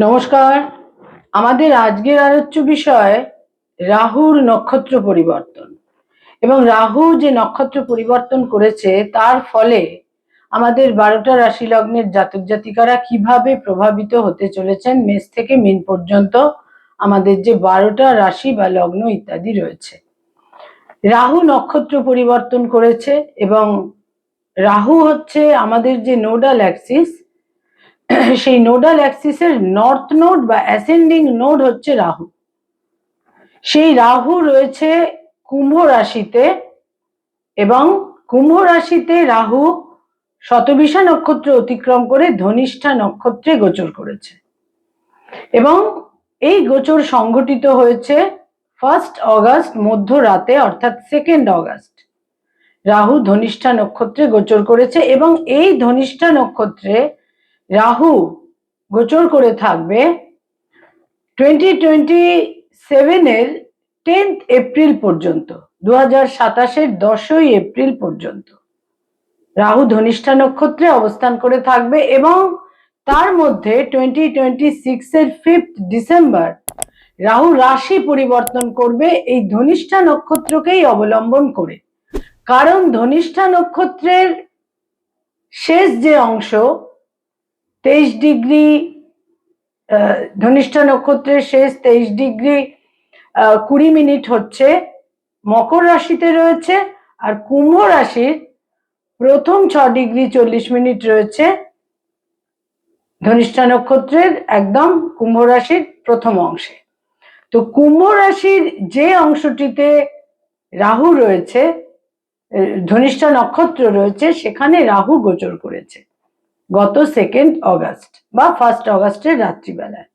নমস্কার। আমাদের আজকের আলোচ্য বিষয় রাহুর নক্ষত্র পরিবর্তন এবং রাহু যে নক্ষত্র পরিবর্তন করেছে তার ফলে আমাদের 12টা রাশি লগ্নের জাতক জাতিকারা কিভাবে প্রভাবিত হতে চলেছেন মেষ থেকে মীন পর্যন্ত আমাদের যে 12টা রাশি বা লগ্ন ইত্যাদি রয়েছে। রাহু নক্ষত্র পরিবর্তন করেছে এবং রাহু হচ্ছে আমাদের যে নোডাল অ্যাক্সিস, সেই নোডাল অ্যাক্সিসের নর্থ নোড বা অ্যাসেন্ডিং নোড হচ্ছে রাহু। সেই রাহু রয়েছে কুম্ভ রাশিতে এবং কুম্ভ রাশিতে রাহু শতবিশা নক্ষত্র অতিক্রম করে ধনিষ্ঠা নক্ষত্রে গোচর করেছে এবং এই গোচর সংঘটিত হয়েছে 1 অগাস্ট মধ্যরাতে, অর্থাৎ 2 অগাস্ট রাহু ধনিষ্ঠা নক্ষত্রে গোচর করেছে এবং এই ধনিষ্ঠা নক্ষত্রে রাহু গোচর করে থাকবে 2027 10th এপ্রিল পর্যন্ত, 2027 10ই এপ্রিল পর্যন্ত রাহু ধনিষ্ঠা নক্ষত্রে অবস্থান করে থাকবে এবং তার মধ্যে 2026 5th ডিসেম্বর রাহু রাশি পরিবর্তন করবে এই ধনিষ্ঠা নক্ষত্রকেই অবলম্বন করে। কারণ ধনিষ্ঠা নক্ষত্রের শেষ যে অংশ 23 ডিগ্রি, ধনিষ্ঠা নক্ষত্রের শেষ 23 ডিগ্রি 20 মিনিট হচ্ছে মকর রাশিতে রয়েছে, আর কুম্ভ রাশির প্রথম 6 ডিগ্রি 40 মিনিট রয়েছে ধনিষ্ঠা নক্ষত্রের একদম কুম্ভ রাশির প্রথম অংশে। তো কুম্ভ রাশির যে অংশটিতে রাহু রয়েছে, ধনিষ্ঠা নক্ষত্র রয়েছে, সেখানে রাহু গোচর করেছে গত 2 অগাস্ট বা 1 অগাস্টের রাত্রিবেলায়।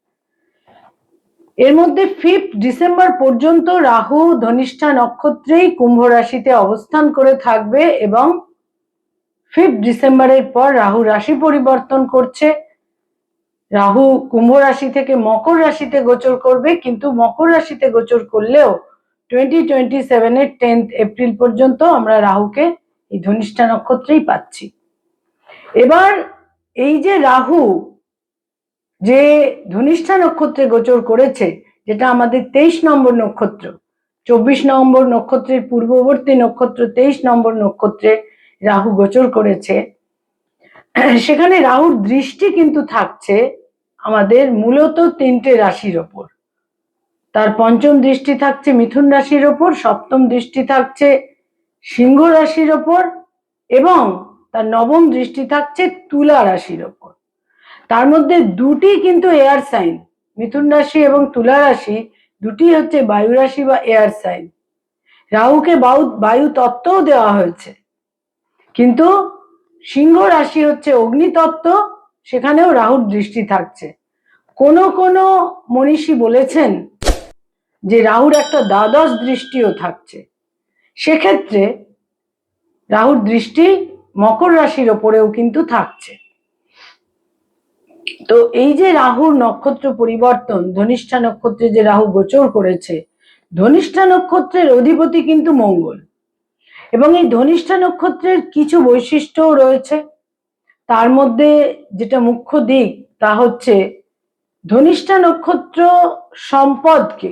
এর মধ্যে 5th ডিসেম্বর পর্যন্ত রাহু ধনিষ্ঠা নক্ষত্রেই কুম্ভ রাশিতে অবস্থান করে থাকবে এবং 5th ডিসেম্বরের পর রাহু রাশি পরিবর্তন করছে। রাহু কুম্ভ রাশি থেকে মকর রাশিতে গোচর করবে, কিন্তু মকর রাশিতে গোচর করলেও 2027 10th এপ্রিল পর্যন্ত আমরা রাহুকে এই ধনিষ্ঠা নক্ষত্রেই পাচ্ছি। এবার এই যে রাহু যে ধনিষ্ঠা নক্ষত্রে গোচর করেছে, যেটা আমাদের 23 নম্বর নক্ষত্র, 24 নম্বর নক্ষত্রের পূর্ববর্তী নক্ষত্র 23 নম্বর নক্ষত্রে রাহু গোচর করেছে, সেখানে রাহুর দৃষ্টি কিন্তু থাকছে আমাদের মূলত 3টে রাশির ওপর। তার পঞ্চম দৃষ্টি থাকছে মিথুন রাশির ওপর, সপ্তম দৃষ্টি থাকছে সিংহ রাশির ওপর এবং তার নবম দৃষ্টি থাকছে তুলা রাশির ওপর। তার মধ্যে দুটি কিন্তু এয়ার সাইন, মিথুন রাশি এবং তুলা রাশি দুটি হচ্ছে বায়ু রাশি বা এয়ার সাইন। রাহুকে বায়ু তত্ত্বও দেওয়া হয়েছে, কিন্তু সিংহ রাশি হচ্ছে অগ্নি তত্ত্ব, সেখানেও রাহুর দৃষ্টি থাকছে। কোনো কোনো মনীষী বলেছেন যে রাহুর একটা দ্বাদশ দৃষ্টিও থাকছে। সেক্ষেত্রে রাহুর দৃষ্টি মকর রাশির ওপরেও কিন্তু থাকছে। তো এই যে রাহুর নক্ষত্র পরিবর্তন, ধনিষ্ঠা নক্ষত্রে যে রাহু গোচর করেছে, ধনিষ্ঠা নক্ষত্রের অধিপতি কিন্তু মঙ্গল এবং এই ধনিষ্ঠা নক্ষত্রের কিছু বৈশিষ্ট্যও রয়েছে। তার মধ্যে যেটা মুখ্য দিক তা হচ্ছে ধনিষ্ঠা নক্ষত্র সম্পদকে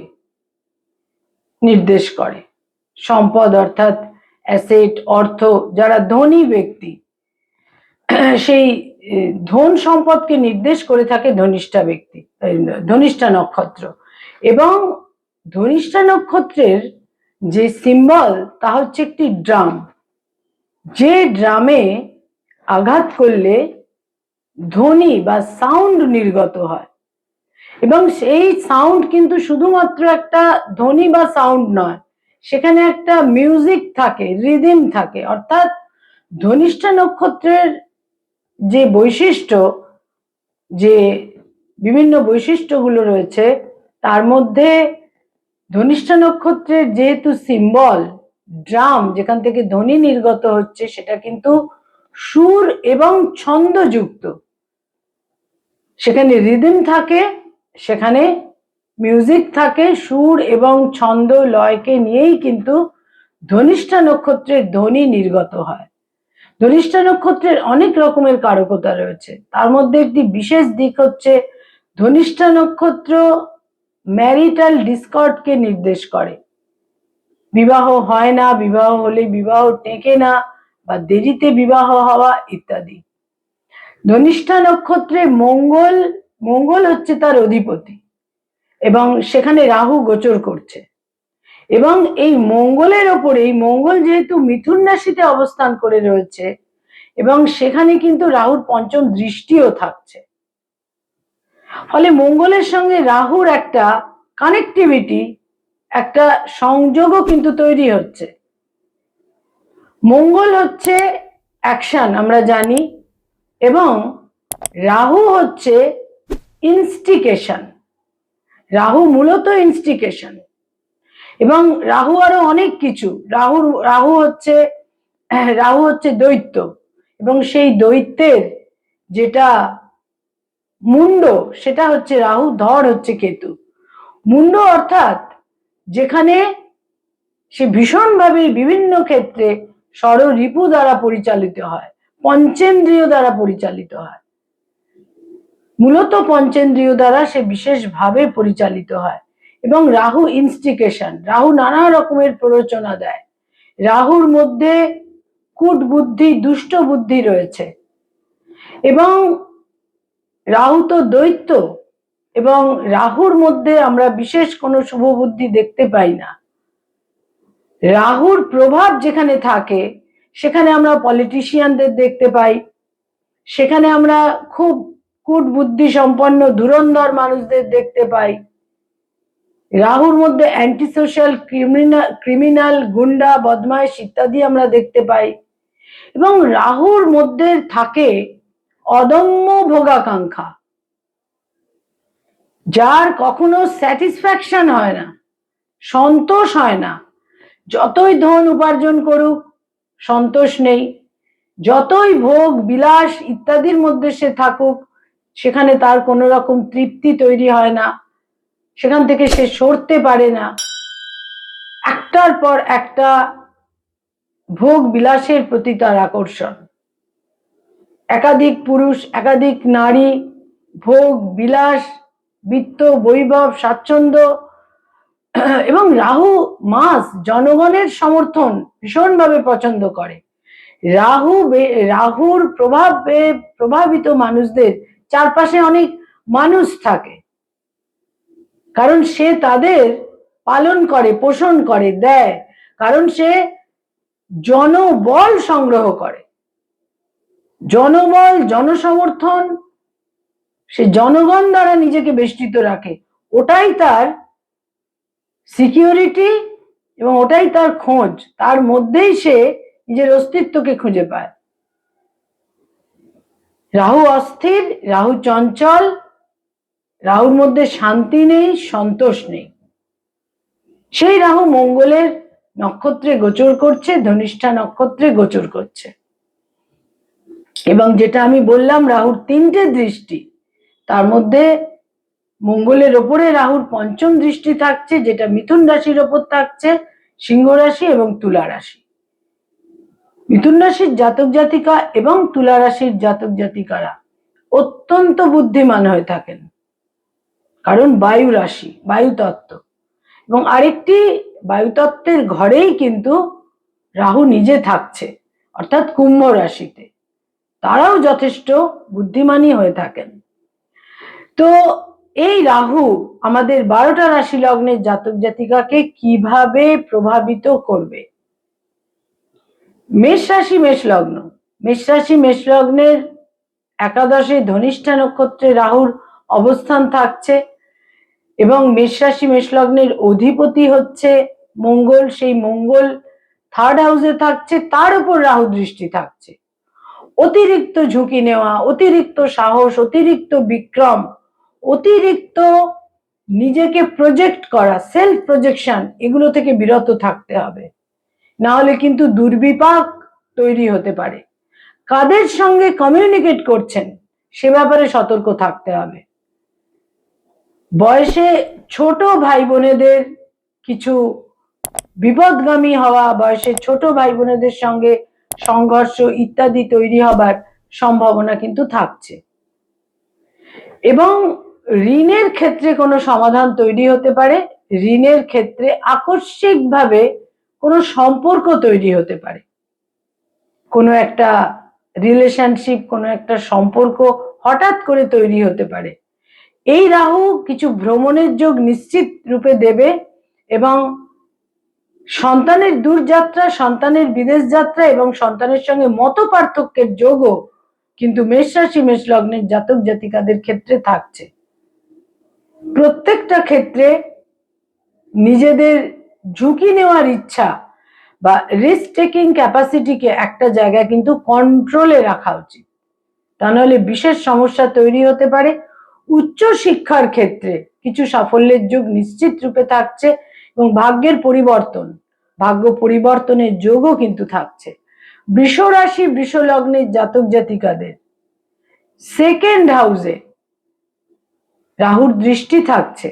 নির্দেশ করে। সম্পদ অর্থাৎ অ্যাসেট, অর্থ, যারা ধনী ব্যক্তি সেই ধন সম্পদকে নির্দেশ করে থাকে ধনিষ্ঠা নক্ষত্র। এবং ধনিষ্ঠা নক্ষত্রের যে সিম্বল তা হচ্ছে একটি ড্রাম, যে ড্রামে আঘাত করলে ধ্বনি বা সাউন্ড নির্গত হয় এবং সেই সাউন্ড কিন্তু শুধুমাত্র একটা ধ্বনি বা সাউন্ড নয়, সেখানে একটা মিউজিক থাকে, রিদিম থাকে। অর্থাৎ ধনিষ্ঠা নক্ষত্রের যে বৈশিষ্ট্য, যে বিভিন্ন বৈশিষ্ট্যগুলো রয়েছে, তার মধ্যে ধনিষ্ঠা নক্ষত্রের যেহেতু সিম্বল ড্রাম, যেখান থেকে ধ্বনি নির্গত হচ্ছে, সেটা কিন্তু সুর এবং ছন্দযুক্ত। সেখানে রিদিম থাকে, সেখানে মিউজিক থাকে, সুর এবং ছন্দ লয়কে নিয়েই কিন্তু ধনিষ্ঠা নক্ষত্রের ধ্বনি নির্গত হয়। ধনিষ্ঠা নক্ষত্রের অনেক রকমের কারকতা রয়েছে, তার মধ্যে একটি বিশেষ দিক হচ্ছে ধনিষ্ঠা নক্ষত্র ম্যারিটাল ডিসকর্ডকে নির্দেশ করে। বিবাহ হয় না, বিবাহ হলে বিবাহ টেকে না বা দেরিতে বিবাহ হওয়া ইত্যাদি। ধনিষ্ঠা নক্ষত্রে মঙ্গল হচ্ছে তার অধিপতি এবং সেখানে রাহু গোচর করছে এবং এই মঙ্গলের ওপরে, এই মঙ্গল যেহেতু মিথুন রাশিতে অবস্থান করে রয়েছে এবং সেখানে কিন্তু রাহুর পঞ্চম দৃষ্টিও থাকছে, ফলে মঙ্গলের সঙ্গে রাহুর একটা কানেক্টিভিটি, একটা সংযোগও কিন্তু তৈরি হচ্ছে। মঙ্গল হচ্ছে অ্যাকশন আমরা জানি এবং রাহু হচ্ছে ইনস্টিকেশন। রাহু মূলত ইনস্টিকেশন এবং রাহু আরো অনেক কিছু। রাহু হচ্ছে দৈত্য এবং সেই দৈত্যের যেটা মুন্ড সেটা হচ্ছে রাহু, ধর হচ্ছে কেতু। মুন্ড অর্থাৎ যেখানে সে ভীষণভাবে বিভিন্ন ক্ষেত্রে ষড়রিপু দ্বারা পরিচালিত হয়, পঞ্চেন্দ্রিয় দ্বারা পরিচালিত হয়। মূলত পঞ্চেন্দ্রিয় দ্বারা সে বিশেষভাবে পরিচালিত হয় এবং রাহু ইনস্টিকেশন, রাহু নানা রকমের প্ররোচনা দেয়। রাহুর মধ্যে কূট বুদ্ধি, দুষ্ট বুদ্ধি রয়েছে এবং রাহু তো দৈত্য এবং রাহুর মধ্যে আমরা বিশেষ কোনো শুভ বুদ্ধি দেখতে পাই না। রাহুর প্রভাব যেখানে থাকে সেখানে আমরা পলিটিশিয়ানদের দেখতে পাই, সেখানে আমরা খুব কূট বুদ্ধি সম্পন্ন ধুরন্ধর মানুষদের দেখতে পাই। রাহুর মধ্যে অ্যান্টি সোশ্যাল, ক্রিমিনাল, গুন্ডা, বদমাইশ ইত্যাদি আমরা দেখতে পাই এবং রাহুর মধ্যে থাকে অদম্য ভোগাকাঙ্ক্ষা, যার কখনো স্যাটিসফ্যাকশন হয় না, সন্তোষ হয় না। যতই ধন উপার্জন করুক সন্তোষ নেই, যতই ভোগ বিলাস ইত্যাদির মধ্যে সে থাকুক সেখানে তার কোনো রকম তৃপ্তি তৈরি হয় না, সেখান থেকে সে সরতে পারে না। একটার পর একটা ভোগ বিলাসের প্রতি তার আকর্ষণ, একাধিক পুরুষ, একাধিক নারী, ভোগ বিলাস, বিত্ত, বৈভব, স্বাচ্ছন্দ্য এবং রাহু জনগণের সমর্থন ভীষণভাবে পছন্দ করে। রাহুর প্রভাবিত মানুষদের চারপাশে অনেক মানুষ থাকে, কারণ সে তাদের পালন করে, পোষণ করে, দেয়, কারণ সে জনবল সংগ্রহ করে, জনবল, জনসমর্থন, সে জনগণ দ্বারা নিজেকে বেষ্টিত রাখে। ওটাই তার সিকিউরিটি এবং ওটাই তার খোঁজ, তার মধ্যেই সে নিজের অস্তিত্বকে খুঁজে পায়। রাহু অস্থির, রাহু চঞ্চল, রাহুর মধ্যে শান্তি নেই, সন্তোষ নেই। সেই রাহু মঙ্গলের নক্ষত্রে গোচর করছে, ধনিষ্ঠা নক্ষত্রে গোচর করছে এবং যেটা আমি বললাম রাহুর তিনটে দৃষ্টি, তার মধ্যে মঙ্গলের ওপরে রাহুর পঞ্চম দৃষ্টি থাকছে, যেটা মিথুন রাশির ওপর থাকছে, সিংহ রাশি এবং তুলা রাশি। মিথুন রাশির জাতক জাতিকা এবং তুলা রাশির জাতক জাতিকারা অত্যন্ত বুদ্ধিমান হয়ে থাকেন, কারণ বায়ু রাশি, বায়ু তত্ত্ব, এবং আরেকটি বায়ুতত্ত্বের ঘরেই কিন্তু রাহু নিজে থাকছে, অর্থাৎ কুম্ভ রাশিতে। তারাও যথেষ্ট বুদ্ধিমানী হয়ে থাকেন। তো এই রাহু আমাদের 12টা রাশি লগ্নের জাতক জাতিকাকে কিভাবে প্রভাবিত করবে? মেষ রাশি, মেষ লগ্ন, মেষ রাশি মেষ লগ্নের একাদশে ধনিষ্ঠা নক্ষত্রে রাহুর অবস্থান থাকছে এবং মেষ রাশি মেষ লগ্নের অধিপতি হচ্ছে মঙ্গল। সেই মঙ্গল 3rd হাউসে থাকছে, তার উপর রাহু দৃষ্টি থাকছে। অতিরিক্ত ঝুঁকি নেওয়া, অতিরিক্ত সাহস, অতিরিক্ত বিক্রম, অতিরিক্ত নিজেকে প্রজেক্ট করা, সেলফ প্রজেকশন, এগুলো থেকে বিরত থাকতে হবে, না হলে কিন্তু দুর্বিপাক তৈরি হতে পারে। কাদের সঙ্গে কমিউনিকেট করছেন সে ব্যাপারে সতর্ক থাকতে হবে। বয়সে ছোট ভাই বোনেদের কিছু বিপদগামী হওয়া, বয়সে ছোট ভাই বোনেদের সঙ্গে সংঘর্ষ ইত্যাদি তৈরি হবার সম্ভাবনা কিন্তু থাকছে এবং ঋণের ক্ষেত্রে কোনো সমাধান তৈরি হতে পারে, ঋণের ক্ষেত্রে আকস্মিকভাবে কোনো সম্পর্ক তৈরি হতে পারে, কোনো একটা রিলেশনশিপ, কোনো একটা সম্পর্ক হঠাৎ করে তৈরি হতে পারে। এই রাহু কিছু ভ্রমণের যোগ নিশ্চিত রূপে দেবে এবং সন্তানের দূরযাত্রা, সন্তানের বিদেশ যাত্রা এবং সন্তানের সঙ্গে মত পার্থক্যের যোগও কিন্তু মেষ রাশি মেষ লগ্নের জাতক জাতিকাদের ক্ষেত্রে থাকছে। প্রত্যেকটা ক্ষেত্রে নিজেদের ঝুঁকি নেওয়ার ইচ্ছা বা রিস্ক টেকিং ক্যাপাসিটিকে একটা জায়গায় কিন্তু কন্ট্রোলে রাখা উচিত, তা নাহলে বিশেষ সমস্যা তৈরি হতে পারে। উচ্চ শিক্ষার ক্ষেত্রে কিছু সাফল্যের যোগ নিশ্চিত রূপে থাকছে এবং ভাগ্য পরিবর্তনের যোগও কিন্তু থাকছে। বৃষ রাশি বৃষ লগ্নের জাতক জাতিকাদের সেকেন্ড হাউসে রাহুর দৃষ্টি থাকছে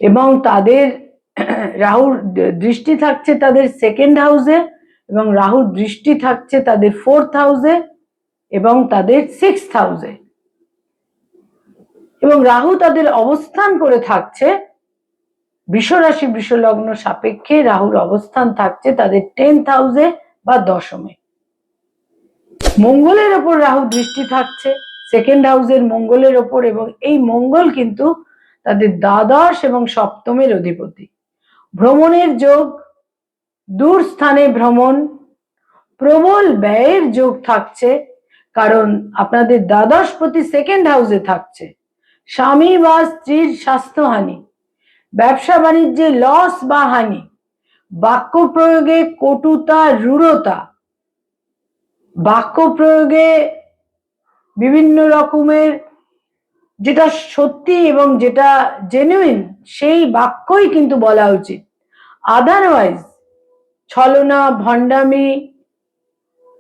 এবং তাদের রাহুর দৃষ্টি থাকছে তাদের সেকেন্ড হাউসে এবং রাহুর দৃষ্টি থাকছে তাদের ফোর্থ হাউসে এবং তাদের সিক্সথ হাউসে, এবং রাহু তাদের অবস্থান করে থাকছে বৃষ রাশি বৃষ লগ্ন সাপেক্ষে রাহুর অবস্থান থাকছে তাদের 10th হাউসে বা দশমে। মঙ্গলের ওপর রাহু দৃষ্টি থাকছে সেকেন্ড হাউসের মঙ্গলের ওপর, এবং এই মঙ্গল কিন্তু তাদের দ্বাদশ এবং সপ্তমের অধিপতি। ভ্রমণের যোগ, দূর স্থানে ভ্রমণ, প্রবল ব্যয়ের যোগ থাকছে, কারণ আপনাদের দ্বাদশপতি সেকেন্ড হাউসে থাকছে। স্বামী বা স্ত্রীর স্বাস্থ্যহানি, ব্যবসা বাণিজ্যে লস বা হানি, বাক্য প্রয়োগে কটুতা, রূঢ়তা, বাক্য প্রয়োগে বিভিন্ন রকমের যেটা সত্যি এবং যেটা জেনুইন সেই বাক্যই কিন্তু বলা উচিত। আদারওয়াইজ ছলনা, ভণ্ডামি,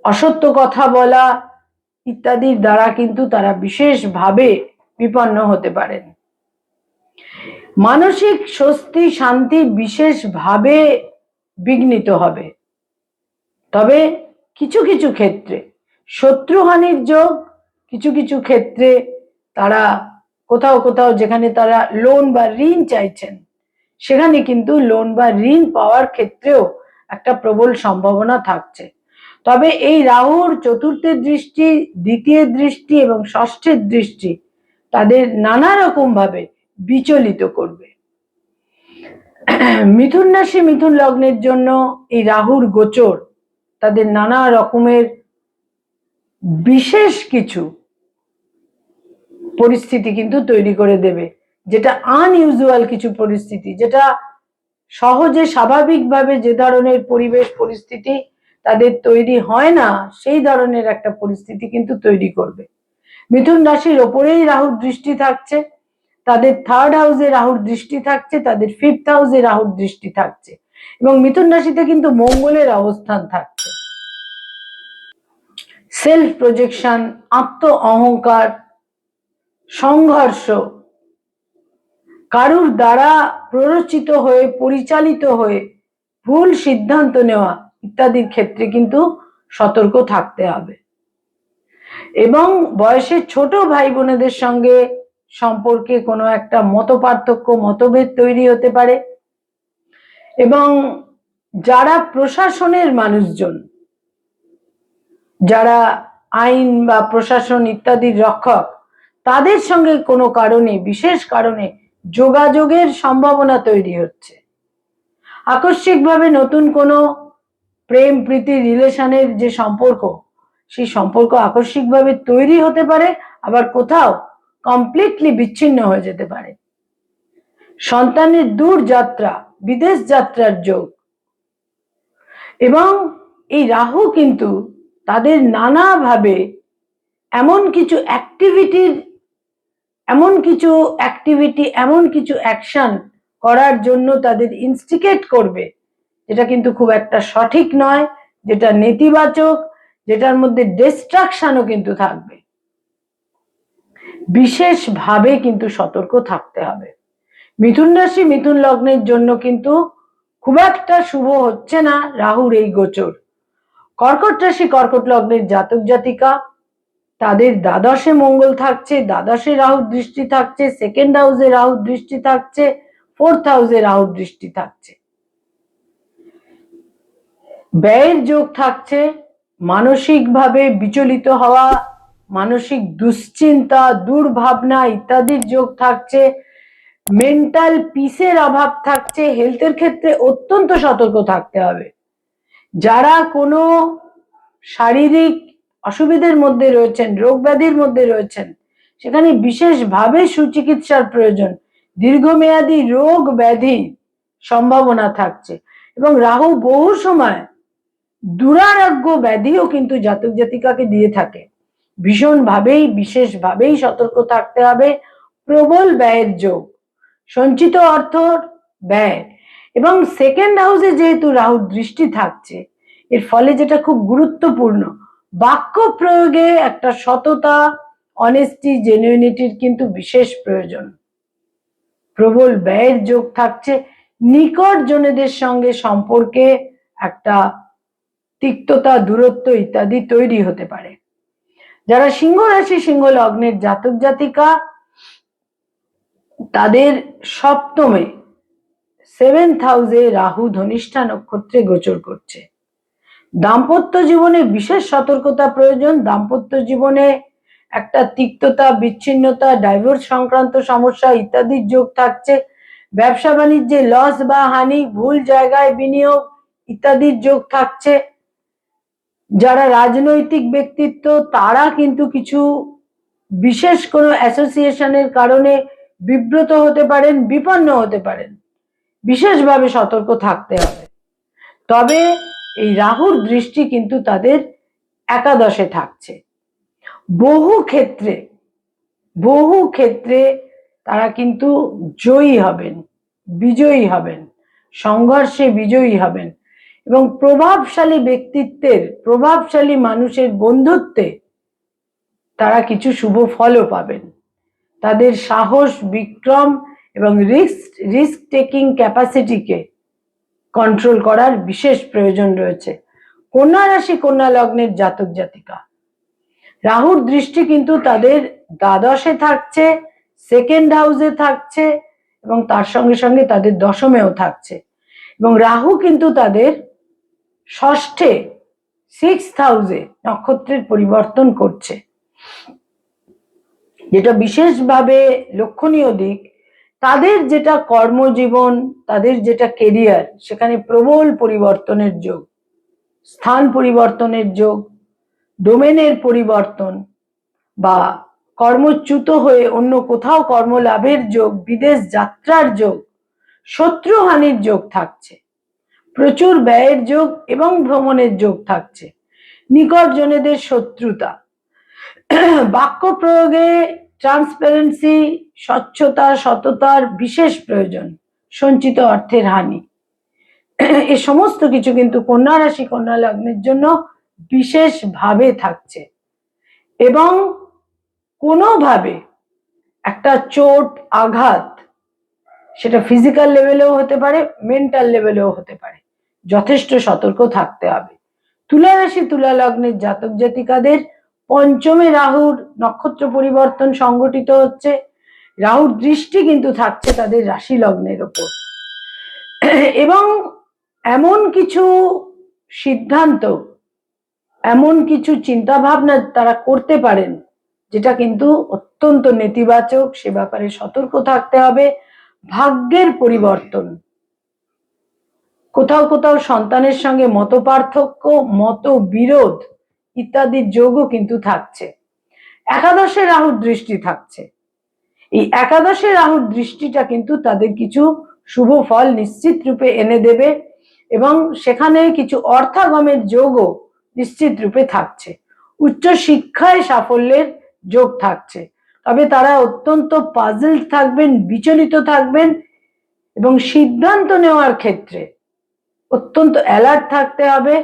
অসত্য কথা বলা ইত্যাদির দ্বারা কিন্তু তারা বিশেষভাবে বিপন্ন হতে পারেন। মানসিক স্বস্তি শান্তি বিশেষভাবে বিঘ্নিত হবে। তবে কিছু কিছু ক্ষেত্রে শত্রুহানির যোগ, কিছু কিছু ক্ষেত্রে তারা কোথাও কোথাও যেখানে তারা লোন বা ঋণ চাইছেন সেখানে কিন্তু লোন বা ঋণ পাওয়ার ক্ষেত্রেও একটা প্রবল সম্ভাবনা থাকছে। তবে এই রাহুর চতুর্থের দৃষ্টি, দ্বিতীয় দৃষ্টি এবং ষষ্ঠের দৃষ্টি তাদের নানা রকম ভাবে বিচলিত করবে। মিথুন রাশি মিথুন লগ্নের জন্য এই রাহুর গোচর তাদের নানা রকমের বিশেষ কিছু পরিস্থিতি কিন্তু তৈরি করে দেবে, যেটা আনইউজুয়াল কিছু পরিস্থিতি, যেটা সহজে স্বাভাবিকভাবে যে ধরনের পরিবেশ পরিস্থিতি তাদের তৈরি হয় না সেই ধরনের একটা পরিস্থিতি কিন্তু তৈরি করবে। মিথুন রাশির ওপরেই রাহুর দৃষ্টি থাকছে, তাদের থার্ড হাউসে রাহুর দৃষ্টি থাকছে, তাদের ফিফথ হাউসে রাহুর দৃষ্টি থাকছে এবং মিথুন রাশিতে কিন্তু মঙ্গলের অবস্থান থাকছে। সেলফ প্রজেকশন, আত্ম অহংকার, সংঘর্ষ, কারুর দ্বারা প্ররোচিত হয়ে পরিচালিত হয়ে ভুল সিদ্ধান্ত নেওয়া ইত্যাদির ক্ষেত্রে কিন্তু সতর্ক থাকতে হবে। এবং বয়সে ছোট ভাই বোনেদের সঙ্গে সম্পর্কে কোনো একটা মতপার্থক্য, মতভেদ তৈরি হতে পারে এবং যারা প্রশাসনের মানুষজন, যারা আইন বা প্রশাসন ইত্যাদির রক্ষক, তাদের সঙ্গে কোনো কারণে, বিশেষ কারণে যোগাযোগের সম্ভাবনা তৈরি হচ্ছে। আকস্মিকভাবে নতুন কোনো প্রেম প্রীতি রিলেশনের যে সম্পর্ক, সেই সম্পর্ক আকস্মিকভাবে তৈরি হতে পারে, আবার কোথাও কমপ্লিটলি বিচ্ছিন্ন হয়ে যেতে পারে। সন্তানের দূর যাত্রা, বিদেশ যাত্রার যোগ, এবং এই রাহু কিন্তু তাদের নানাভাবে এমন কিছু অ্যাকশন করার জন্য তাদের ইনস্টিগেট করবে, যেটা কিন্তু খুব একটা সঠিক নয়, যেটা নেতিবাচক, যেটার মধ্যে ডিস্ট্রাকশনও কিন্তু থাকবে। বিশেষভাবে কিন্তু সতর্ক থাকতে হবে। মিথুন রাশি মিথুন লগ্নের জন্য কিন্তু খুব একটা শুভ হচ্ছে না রাহুর এই গোচর। কর্কট রাশি কর্কট লগ্নের জাতক জাতিকা, তাদের দ্বাদশে মঙ্গল থাকছে, দ্বাদশে রাহুর দৃষ্টি থাকছে, সেকেন্ড হাউসে রাহুর দৃষ্টি থাকছে, ফোর্থ হাউসে রাহুর দৃষ্টি থাকছে। ব্যয়ের যোগ থাকছে, মানসিকভাবে বিচলিত হওয়া, মানসিক দুশ্চিন্তা, দুর্ভাবনা ইত্যাদির যোগ থাকছে, মেন্টাল পিসের অভাব থাকছে। হেলথের ক্ষেত্রে অত্যন্ত সতর্ক থাকতে হবে। যারা কোনো শারীরিক অসুবিধার মধ্যে রয়েছেন, রোগ ব্যাধির মধ্যে রয়েছেন, সেখানে বিশেষভাবে সুচিকিৎসার প্রয়োজন। দীর্ঘমেয়াদী রোগ ব্যাধি সম্ভাবনা থাকছে এবং রাহু বহু সময় দুরারোগ্য ব্যাধিও কিন্তু জাতক জাতিকাকে দিয়ে থাকে। ভীষণভাবেই বিশেষভাবেই সতর্ক থাকতে হবে। প্রবল ব্যয়ের যোগ, সঞ্চিত অর্থর ব্যয়, এবং সেকেন্ড হাউসে যেহেতু রাহুর দৃষ্টি থাকছে, এর ফলে যেটা খুব গুরুত্বপূর্ণ, বাক্য প্রয়োগে একটা সততা, অনেস্টি, জেনুইনিটির কিন্তু বিশেষ প্রয়োজন। প্রবল ব্যয়ের যোগ থাকছে, নিকট জনেদের সঙ্গে সম্পর্কে একটা তিক্ততা, দূরত্ব ইত্যাদি তৈরি হতে পারে। যারা সিংহ রাশি, সিংহ লগ্নের জাতক জাতিকা, তাদের সপ্তমে সেভেন্থ হাউসে রাহু ধনিষ্ঠা নক্ষত্রে গোচর করছে। দাম্পত্য জীবনে বিশেষ সতর্কতা প্রয়োজন। দাম্পত্য জীবনে একটা তিক্ততা, বিচ্ছিন্নতা, ডাইভোর্স সংক্রান্ত সমস্যা ইত্যাদির যোগ থাকছে। ব্যবসা বাণিজ্যে লস বা হানি, ভুল জায়গায় বিনিয়োগ ইত্যাদির যোগ থাকছে। যারা রাজনৈতিক ব্যক্তিত্ব, তারা কিন্তু কিছু বিশেষ কোনো অ্যাসোসিয়েশনের কারণে বিব্রত হতে পারেন, বিপন্ন হতে পারেন। বিশেষভাবে সতর্ক থাকতে হবে। তবে এই রাহুর দৃষ্টি কিন্তু তাদের একাদশে থাকছে। বহু ক্ষেত্রে তারা কিন্তু জয়ী হবেন, বিজয়ী হবেন, সংঘর্ষে বিজয়ী হবেন এবং প্রভাবশালী ব্যক্তিত্বের, প্রভাবশালী মানুষের বন্ধুত্বে তারা কিছু শুভ ফলও পাবেন। তাদের সাহস, বিক্রম এবং রিস্ক টেকিং ক্যাপাসিটিকে কন্ট্রোল করার বিশেষ প্রয়োজন রয়েছে। কন্যা রাশি, কন্যা লগ্নের জাতক জাতিকা, রাহুর দৃষ্টি কিন্তু তাদের দ্বাদশে থাকছে, সেকেন্ড হাউসে থাকছে এবং তার সঙ্গে সঙ্গে তাদের দশমেও থাকছে। এবং রাহু কিন্তু তাদের ষষ্ঠে, সিক্সথ হাউসে নক্ষত্রের পরিবর্তন করছে। যেটা বিশেষভাবে লক্ষণীয় দিক, তাদের যেটা কর্মজীবন, তাদের যেটা কেরিয়ার, সেখানে প্রবল পরিবর্তনের যোগ, স্থান পরিবর্তনের যোগ, ডোমেনের পরিবর্তন বা কর্মচ্যুত হয়ে অন্য কোথাও কর্মলাভের যোগ, বিদেশ যাত্রার যোগ, শত্রুহানির যোগ থাকছে, প্রচুর ব্যয়ের যোগ এবং ভ্রমণের যোগ থাকছে, নিকট জনেদের শত্রুতা, বাক্য প্রয়োগে ট্রান্সপারেন্সি, স্বচ্ছতা, সততার বিশেষ প্রয়োজন, সঞ্চিত অর্থের হানি। এই সমস্ত কিছু কিন্তু কন্যা রাশি, কন্যা লগ্নের জন্য বিশেষভাবে থাকছে। এবং কোনোভাবে একটা চোট, আঘাত, সেটা ফিজিক্যাল লেভেলেও হতে পারে, মেন্টাল লেভেলেও হতে পারে, যথেষ্ট সতর্ক থাকতে হবে। তুলা রাশি, তুলা লগ্নের জাতক জাতিকাদের পঞ্চমে রাহুর নক্ষত্র পরিবর্তন সংঘটিত হচ্ছে। রাহুর দৃষ্টি কিন্তু থাকছে তাদের রাশি লগ্নের ওপর এবং এমন কিছু সিদ্ধান্ত, এমন কিছু চিন্তা ভাবনা তারা করতে পারেন যেটা কিন্তু অত্যন্ত নেতিবাচক। সে ব্যাপারে সতর্ক থাকতে হবে। ভাগ্যের পরিবর্তন, কোথাও কোথাও সন্তানের সঙ্গে মতপার্থক্য, মতবিরোধ ইত্যাদির যোগও কিন্তু থাকছে। একাদশে রাহুর দৃষ্টি থাকছে। এই একাদশে রাহুর দৃষ্টিটা কিন্তু তাদের কিছু শুভ ফল নিশ্চিত রূপে এনে দেবে এবং সেখানে কিছু অর্থাগমের যোগও নিশ্চিত রূপে থাকছে। উচ্চ শিক্ষায় সাফল্যের যোগ থাকছে। তবে তারা অত্যন্ত পাজলড থাকবেন, বিচলিত থাকবেন এবং সিদ্ধান্ত নেওয়ার ক্ষেত্রে অত্যন্ত অ্যালার্ট থাকতে হবে।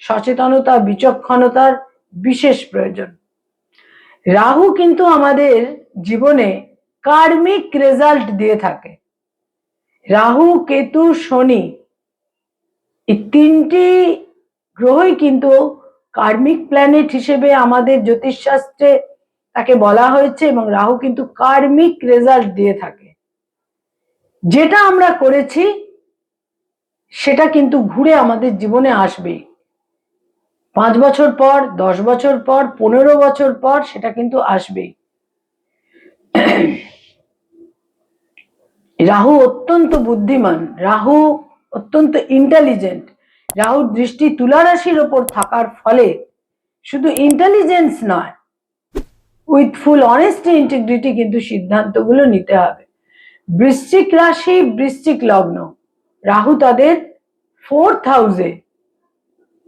সচেতনতা, বিচক্ষণতার বিশেষ প্রয়োজন। রাহু কিন্তু আমাদের জীবনে কার্মিক রেজাল্ট দিয়ে থাকে। রাহু, কেতু, শনি এই তিনটি গ্রহই কিন্তু কার্মিক প্ল্যানেট হিসেবে আমাদের জ্যোতিষশাস্ত্রে তাকে বলা হয়েছে, এবং রাহু কিন্তু কার্মিক রেজাল্ট দিয়ে থাকে। যেটা আমরা করেছি সেটা কিন্তু ঘুরে আমাদের জীবনে আসবেই। 5 বছর পর, 10 বছর পর, 15 বছর পর সেটা কিন্তু আসবেই। রাহু অত্যন্ত বুদ্ধিমান, রাহু অত্যন্ত ইন্টেলিজেন্ট। রাহুর দৃষ্টি তুলা রাশির ওপর থাকার ফলে শুধু ইন্টেলিজেন্স নয়, উইথ ফুল অনেস্টি ইন্টিগ্রিটি কিন্তু সিদ্ধান্তগুলো নিতে হবে। বৃশ্চিক রাশি, বৃশ্চিক লগ্ন, রাহু তাদের 4th হাউসে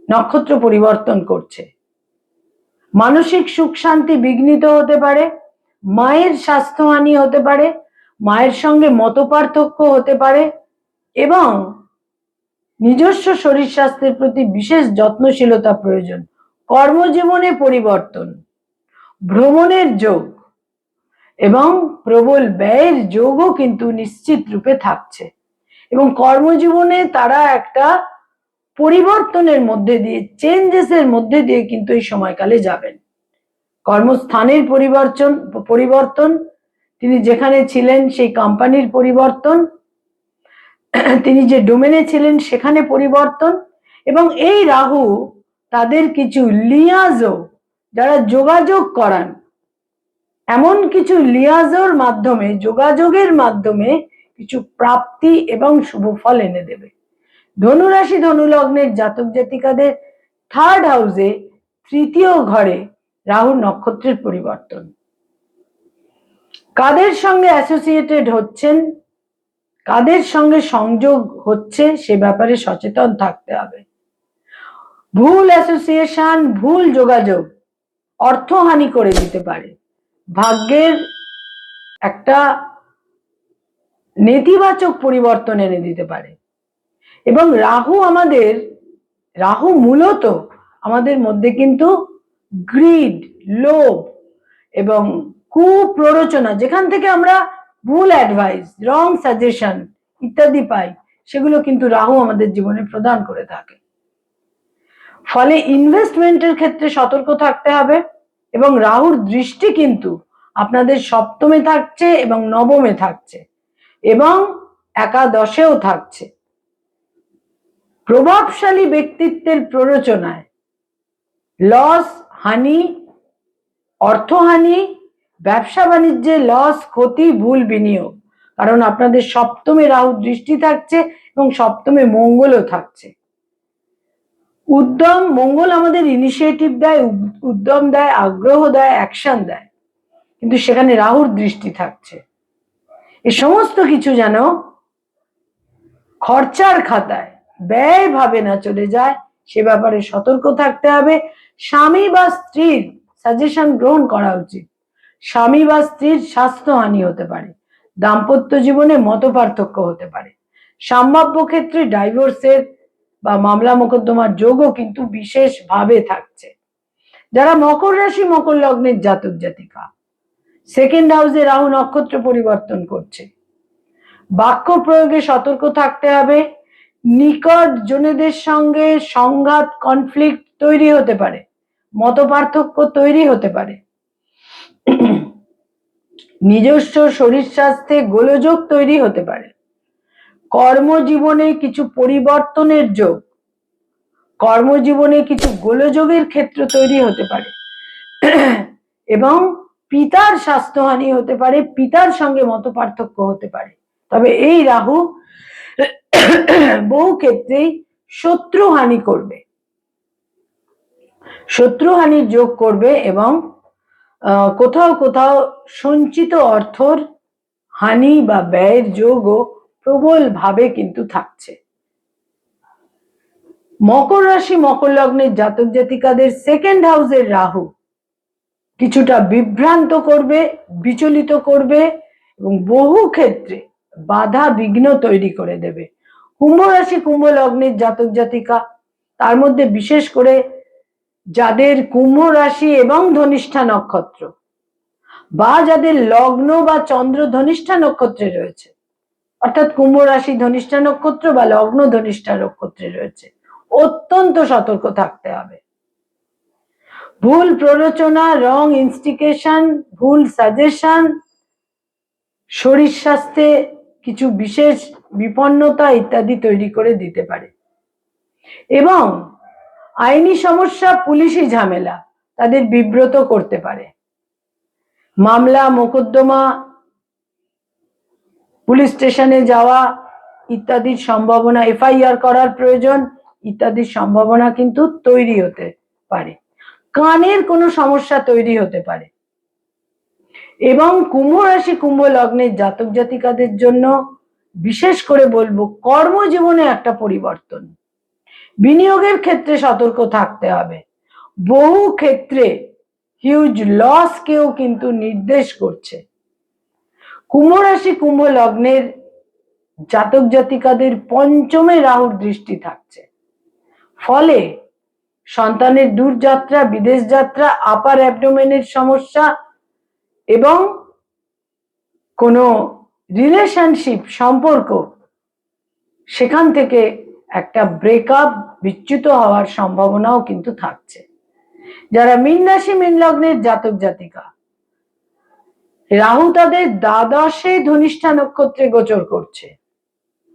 নক্ষত্র পরিবর্তন করছে। মানসিক সুখ শান্তি বিঘ্নিত হতে পারে, মায়ের স্বাস্থ্যহানি হতে পারে, মায়ের সঙ্গে মতপার্থক্য হতে পারে, এবং নিজস্ব শরীর স্বাস্থ্যের প্রতি বিশেষ যত্নশীলতা প্রয়োজন। কর্মজীবনে পরিবর্তন, ভ্রমণের যোগ এবং প্রবল ব্যয়ের যোগও কিন্তু নিশ্চিত রূপে থাকছে, এবং কর্মজীবনে তারা একটা পরিবর্তনের মধ্যে দিয়ে, চেঞ্জেসের মধ্যে দিয়ে কিন্তু এই সময়কালে যাবেন। কর্মস্থানের পরিবর্তন, তিনি যেখানে ছিলেন সেই কোম্পানির পরিবর্তন, তিনি যে ডোমেনে ছিলেন সেখানে পরিবর্তন, এবং এই রাহু তাদের কিছু লিয়াজও, যারা যোগাযোগ করান, এমন কিছু লিয়াজোর মাধ্যমে, যোগাযোগের মাধ্যমে কিছু প্রাপ্তি এবং শুভ ফল এনে দেবে। ধনুরাশি, ধনুলগ্নের জাতক জাতিকাদের 3rd হাউসে, 3য় ঘরে রাহুর নক্ষত্রের পরিবর্তন। কাদের সঙ্গে অ্যাসোসিয়েটেড হচ্ছেন, কাদের সঙ্গে সংযোগ হচ্ছে সে ব্যাপারে সচেতন থাকতে হবে। ভুল অ্যাসোসিয়েশন, ভুল যোগাযোগ অর্থহানি করে দিতে পারে, ভাগ্যের একটা নেতিবাচক পরিবর্তন এনে দিতে পারে। এবং রাহু মূলত আমাদের মধ্যে কিন্তু গ্রিড, লোভ এবং কুপ্ররোচনা, যেখান থেকে আমরা ভুল অ্যাডভাইস, রং সাজেশন ইত্যাদি পাই, সেগুলো কিন্তু রাহু আমাদের জীবনে প্রদান করে থাকে। ফলে ইনভেস্টমেন্টের ক্ষেত্রে সতর্ক থাকতে হবে, এবং রাহুর দৃষ্টি কিন্তু আপনাদের 7মে থাকছে এবং 9মে থাকছে এবং একাদশেও থাকছে। প্রভাবশালী ব্যক্তিত্বের প্ররোচনায় লস, হানি, অর্থহানি, ব্যবসা বাণিজ্যে লস, ক্ষতি, ভুল বিনিয়োগ, কারণ আপনাদের 7মে রাহু দৃষ্টি থাকছে এবং 7মে মঙ্গলও থাকছে। উদ্যম, মঙ্গল আমাদের ইনিশিয়েটিভ দেয়, উদ্যম দেয়, আগ্রহ দেয়, অ্যাকশন দেয়, কিন্তু সেখানে রাহুর দৃষ্টি থাকছে। এ সমস্ত কিছু যেন খরচার খাতায় ব্যয় ভাবে না চলে যায়, সে ব্যাপারে সতর্ক থাকতে হবে। স্বামী বা স্ত্রীর সাজেশন গ্রহণ করা উচিত। স্বামী বা স্ত্রীর স্বাস্থ্যহানি হতে পারে, দাম্পত্য জীবনে মতপার্থক্য হতে পারে, সম্ভাব্য ক্ষেত্রে ডাইভোর্সের বা মামলা মোকদ্দমার যোগও কিন্তু বিশেষভাবে থাকছে। যারা মকর রাশি, মকর লগ্নের জাতক জাতিকা, 2nd হাউসে রাহু নক্ষত্র পরিবর্তন করছে। বাক্য প্রয়োগে সতর্ক থাকতে হবে। নিকট জনেদের সঙ্গে সংঘাত, কনফ্লিক্ট তৈরি হতে পারে, মতপার্থক্য তৈরি হতে পারে, নিজস্ব শরীর স্বাস্থ্যে গোলযোগ তৈরি হতে পারে, কর্মজীবনে কিছু পরিবর্তনের যোগ, কর্মজীবনে কিছু গোলযোগের ক্ষেত্র তৈরি হতে পারে, এবং পিতার স্বাস্থ্যহানি হতে পারে, পিতার সঙ্গে মতপার্থক্য হতে পারে। তবে এই রাহু বহু ক্ষেত্রেই শত্রুহানি করবে, শত্রুহানির যোগ করবে, এবং কোথাও কোথাও সঞ্চিত অর্থর হানি বা ব্যয়ের যোগও প্রবল ভাবে কিন্তু থাকছে। মকর রাশি, মকর লগ্নের জাতক জাতিকাদের 2nd হাউসের রাহু কিছুটা বিভ্রান্ত করবে, বিচলিত করবে, এবং বহু ক্ষেত্রে বাধা বিঘ্ন তৈরি করে দেবে। কুম্ভ রাশি, কুম্ভ লগ্নের জাতক জাতিকা, তার মধ্যে বিশেষ করে যাদের কুম্ভ রাশি এবং ধনিষ্ঠা নক্ষত্র, বা যাদের লগ্ন বা চন্দ্র ধনিষ্ঠা নক্ষত্রে রয়েছে, অর্থাৎ কুম্ভ রাশি ধনিষ্ঠা নক্ষত্র বা লগ্ন ধনিষ্ঠা নক্ষত্রে রয়েছে, অত্যন্ত সতর্ক থাকতে হবে। ভুল প্ররোচনা, রং ইনস্টিগেশন, ভুল সাজেশন শরীর স্বাস্থ্যে কিছু বিশেষ বিপন্নতা ইত্যাদি তৈরি করে দিতে পারে। এবং আইনি সমস্যা, পুলিশি ঝামেলা তাদের বিব্রত করতে পারে। মামলা মোকদ্দমা, পুলিশ স্টেশনে যাওয়া ইত্যাদির সম্ভাবনা, এফআইআর করার প্রয়োজন ইত্যাদির সম্ভাবনা কিন্তু তৈরি হতে পারে। কানের কোনো সমস্যা তৈরি হতে পারে। এবং কুম্ভ রাশি কুম্ভ লগ্নের জাতক জাতিকাদের জন্য বিশেষ করে বলবো কর্মজীবনে একটা পরিবর্তন, বিনিয়োগের ক্ষেত্রে সতর্ক থাকতে হবে। বহু ক্ষেত্রে হিউজ লস কেও কিন্তু নির্দেশ করছে। কুম্ভ রাশি কুম্ভ লগ্নের জাতক জাতিকাদের পঞ্চমে রাহুর দৃষ্টি থাকছে, ফলে সন্তানের দূরযাত্রা, বিদেশ যাত্রা, আপার অ্যাবডোমেনের সমস্যা এবং কোনো রিলেশনশিপ সম্পর্ক সেখান থেকে একটা ব্রেকআপ, বিচ্যুত হওয়ার সম্ভাবনাও কিন্তু থাকছে। যারা মীন রাশি মীন লগ্নের জাতক জাতিকা, রাহু তাদের দ্বাদশে ধনিষ্ঠা নক্ষত্রে গোচর করছে।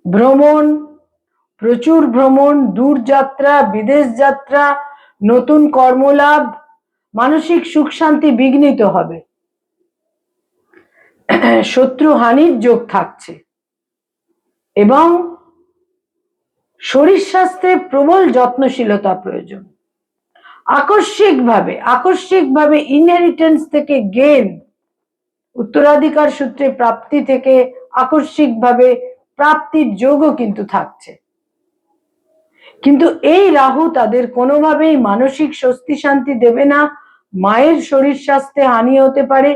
ভ্রমণ, প্রচুর ভ্রমণ, দূরযাত্রা, বিদেশ যাত্রা, নতুন কর্মলাভ, মানসিক সুখ শান্তি বিঘ্নিত হবে। শত্রু হানির যোগ থাকছে এবং শরীর স্বাস্থ্যে প্রবল যত্নশীলতা প্রয়োজন। আকস্মিকভাবে ইনহেরিটেন্স থেকে গেন, উত্তরাধিকার সূত্রে প্রাপ্তি থেকে আকস্মিকভাবে প্রাপ্তির যোগও কিন্তু থাকছে। কিন্তু এই রাহু তাদের কোনোভাবেই মানসিক স্বস্তি শান্তি দেবে না। মায়ের শরীর স্বাস্থ্যে হানি হতে পারে,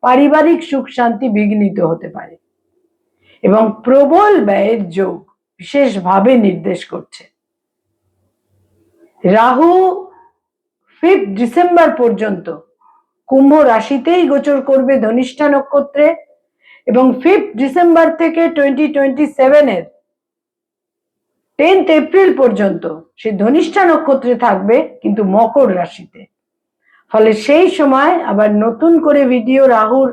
পারিবারিক সুখ শান্তি বিঘ্নিত হতে পারে এবং প্রবল ব্যয়ের যোগ বিশেষভাবে নির্দেশ করছে। রাহু 5 ডিসেম্বর পর্যন্ত কুম্ভ রাশিতেই গোচর করবে ধনিষ্ঠা নক্ষত্রে এবং 5 ডিসেম্বর থেকে 2027 এর 10 এপ্রিল পর্যন্ত সে ধনিষ্ঠা নক্ষত্রে থাকবে, কিন্তু মকর রাশিতে। ফলে সেই সময় আবার নতুন করে ভিডিও রাহুর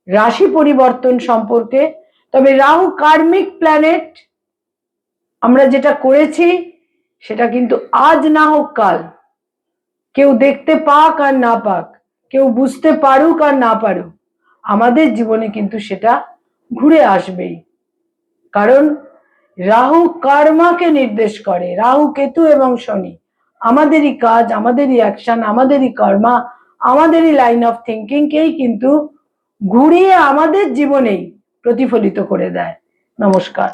রাশি পরিবর্তন সম্পর্কে। তবে রাহু কার্মিক প্ল্যানেট, আমরা যেটা করেছি সেটা কিন্তু আজ না হোক কাল, কেউ দেখতে পাক আর না পাক, কেউ বুঝতে পারুক আর না পারুক, আমাদের জীবনে কিন্তু সেটা ঘুরে আসবেই। কারণ রাহু কর্মাকে নির্দেশ করে। রাহু, কেতু এবং শনি আমাদেরই কাজ, আমাদেরই অ্যাকশন, আমাদেরই কর্মা, আমাদেরই লাইন অফ থিঙ্কিংকেই কিন্তু ঘুরিয়ে আমাদের জীবনেই প্রতিফলিত করে দেয়। নমস্কার।